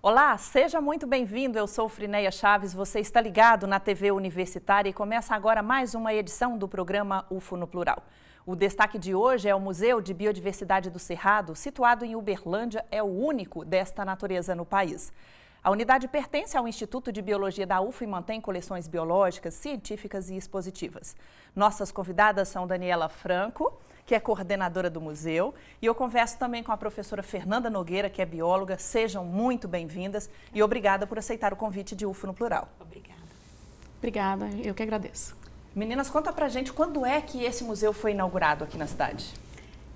Olá, seja muito bem-vindo. Eu sou Frineia Chaves, você está ligado na TV Universitária e começa agora mais uma edição do programa UFO no Plural. O destaque de hoje é o Museu de Biodiversidade do Cerrado, situado em Uberlândia, é o único desta natureza no país. A unidade pertence ao Instituto de Biologia da UFO e mantém coleções biológicas, científicas e expositivas. Nossas convidadas são Daniela Franco, que é coordenadora do museu, e eu converso também com a professora Fernanda Nogueira, que é bióloga. Sejam muito bem-vindas e obrigada por aceitar o convite de UFO no Plural. Obrigada. Obrigada, eu que agradeço. Meninas, conta pra gente quando é que esse museu foi inaugurado aqui na cidade?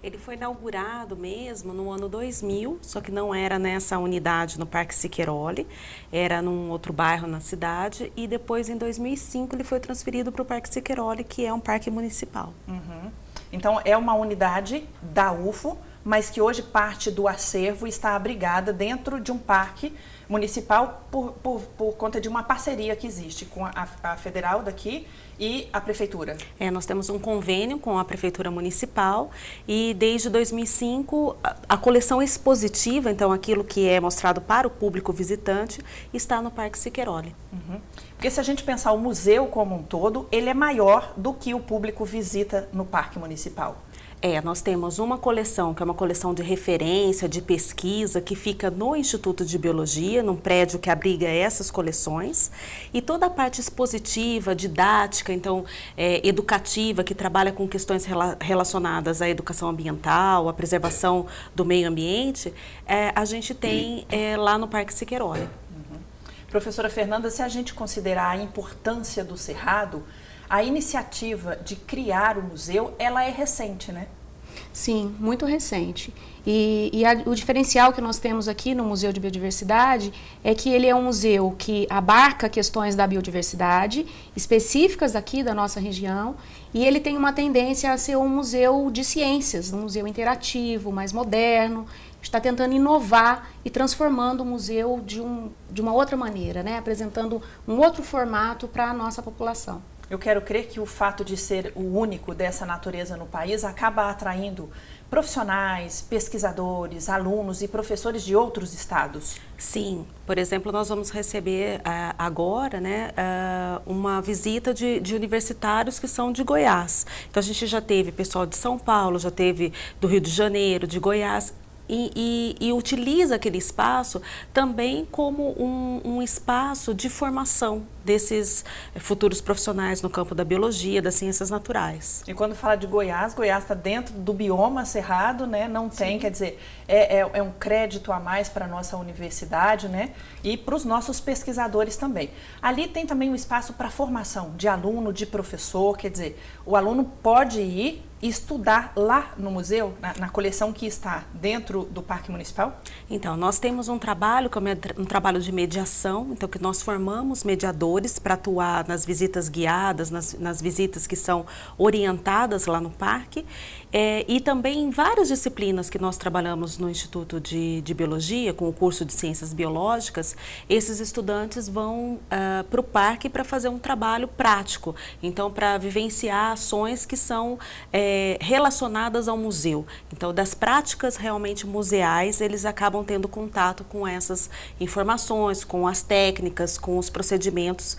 Ele foi inaugurado mesmo no ano 2000, só que não era nessa unidade no Parque Siqueiroli, era num outro bairro na cidade, e depois em 2005 ele foi transferido para o Parque Siqueiroli, que é um parque municipal. Então é uma unidade da UFO, mas que hoje parte do acervo está abrigada dentro de um parque municipal por conta de uma parceria que existe com a federal daqui e a prefeitura. Nós temos um convênio com a prefeitura municipal e desde 2005 a coleção expositiva, então aquilo que é mostrado para o público visitante, está no Parque Siqueiroli. Porque se a gente pensar o museu como um todo, ele é maior do que o público visita no Parque Municipal. Nós temos uma coleção, que é uma coleção de referência, de pesquisa, que fica no Instituto de Biologia, num prédio que abriga essas coleções, e toda a parte expositiva, didática, então, educativa, que trabalha com questões relacionadas à educação ambiental, à preservação do meio ambiente, a gente tem lá no Parque Siqueiroli. Professora Fernanda, se a gente considerar a importância do Cerrado, a iniciativa de criar o museu, ela é recente, né? Sim, muito recente. O diferencial que nós temos aqui no Museu de Biodiversidade é que ele é um museu que abarca questões da biodiversidade, específicas aqui da nossa região, e ele tem uma tendência a ser um museu de ciências, um museu interativo, mais moderno. Está tentando inovar e transformando o museu de uma outra maneira, né? Apresentando um outro formato para a nossa população. Eu quero crer que o fato de ser o único dessa natureza no país acaba atraindo profissionais, pesquisadores, alunos e professores de outros estados. Sim, por exemplo, nós vamos receber agora, né, uma visita de universitários que são de Goiás. Então a gente já teve pessoal de São Paulo, já teve do Rio de Janeiro, de Goiás. E utiliza aquele espaço também como um espaço de formação desses futuros profissionais no campo da biologia, das ciências naturais. E quando fala de Goiás, Goiás está dentro do bioma cerrado, né? Não tem, quer dizer, é um crédito a mais para a nossa universidade, né? E para os nossos pesquisadores também. Ali tem também um espaço para formação de aluno, de professor, quer dizer, o aluno pode ir e estudar lá no museu, na coleção que está dentro do Parque Municipal? Então, nós temos um trabalho, como é um trabalho de mediação, então que nós formamos mediadores para atuar nas visitas guiadas, nas visitas que são orientadas lá no parque, e também em várias disciplinas que nós trabalhamos no Instituto de Biologia, com o curso de Ciências Biológicas, esses estudantes vão para o parque para fazer um trabalho prático, então para vivenciar ações que são relacionadas ao museu. Então, das práticas realmente museais, eles acabam tendo contato com essas informações, com as técnicas, com os procedimentos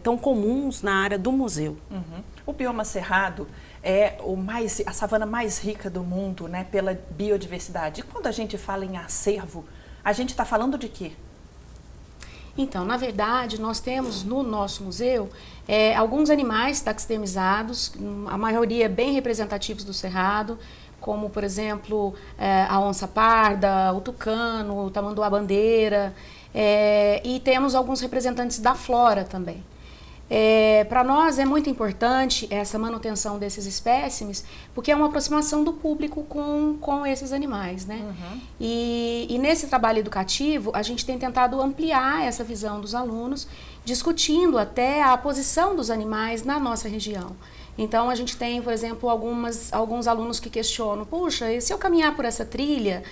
tão comuns na área do museu. O bioma cerrado é a savana mais rica do mundo, né, pela biodiversidade. E quando a gente fala em acervo, a gente está falando de quê? Então, na verdade, nós temos no nosso museu alguns animais taxidermizados, a maioria bem representativos do Cerrado, como, por exemplo, a onça parda, o tucano, o tamanduá-bandeira, e temos alguns representantes da flora também. Para nós é muito importante essa manutenção desses espécimes, porque é uma aproximação do público com esses animais, né? E nesse trabalho educativo, a gente tem tentado ampliar essa visão dos alunos, discutindo até a posição dos animais na nossa região. Então, a gente tem, por exemplo, alguns alunos que questionam: puxa, e se eu caminhar por essa trilha,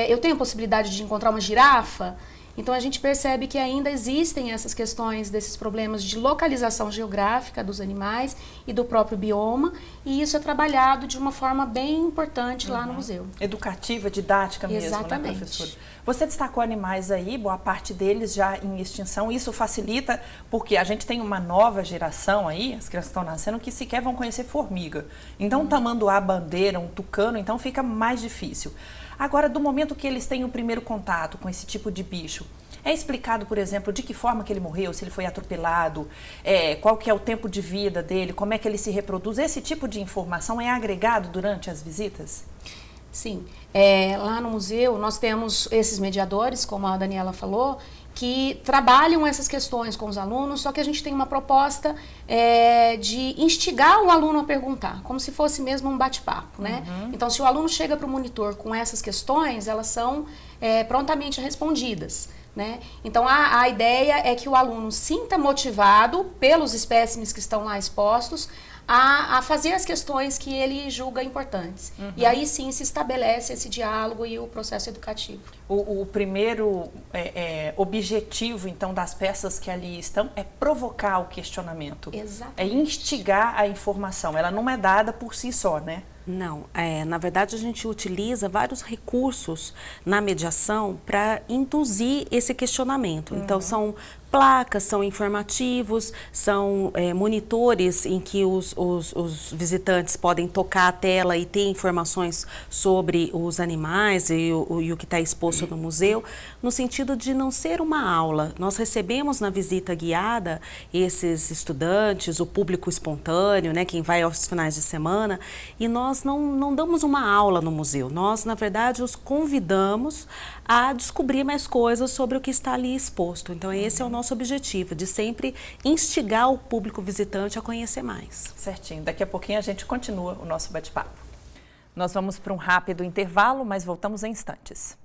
eu tenho possibilidade de encontrar uma girafa? Então a gente percebe que ainda existem essas questões desses problemas de localização geográfica dos animais e do próprio bioma, e isso é trabalhado de uma forma bem importante lá no museu. Educativa, didática mesmo, Exatamente. né, professora? Você destacou animais aí, boa parte deles já em extinção. Isso facilita porque a gente tem uma nova geração aí, as crianças estão nascendo, que sequer vão conhecer formiga. Então, um tamanduá, bandeira, um tucano, então fica mais difícil. Agora, do momento que eles têm o primeiro contato com esse tipo de bicho, é explicado, por exemplo, de que forma que ele morreu, se ele foi atropelado, qual que é o tempo de vida dele, como é que ele se reproduz? Esse tipo de informação é agregado durante as visitas? Sim, lá no museu nós temos esses mediadores, como a Daniela falou, que trabalham essas questões com os alunos, só que a gente tem uma proposta de instigar o aluno a perguntar, como se fosse mesmo um bate-papo, né? Então, se o aluno chega para o monitor com essas questões, elas são prontamente respondidas, né? Então, a ideia é que o aluno sinta motivado pelos espécimes que estão lá expostos a fazer as questões que ele julga importantes. E aí sim se estabelece esse diálogo e o processo educativo. O primeiro objetivo, então, das peças que ali estão é provocar o questionamento. Exatamente. É instigar a informação. Ela não é dada por si só, né? Não, na verdade a gente utiliza vários recursos na mediação para induzir esse questionamento. Então são placas, são informativos, são monitores em que os visitantes podem tocar a tela e ter informações sobre os animais e o que está exposto no museu, no sentido de não ser uma aula. Nós recebemos na visita guiada esses estudantes, o público espontâneo, né, quem vai aos finais de semana, e nós não damos uma aula no museu. Nós, na verdade, os convidamos a descobrir mais coisas sobre o que está ali exposto. Então, esse é o nosso objetivo, de sempre instigar o público visitante a conhecer mais. Certinho. Daqui a pouquinho a gente continua o nosso bate-papo. Nós vamos para um rápido intervalo, mas voltamos em instantes.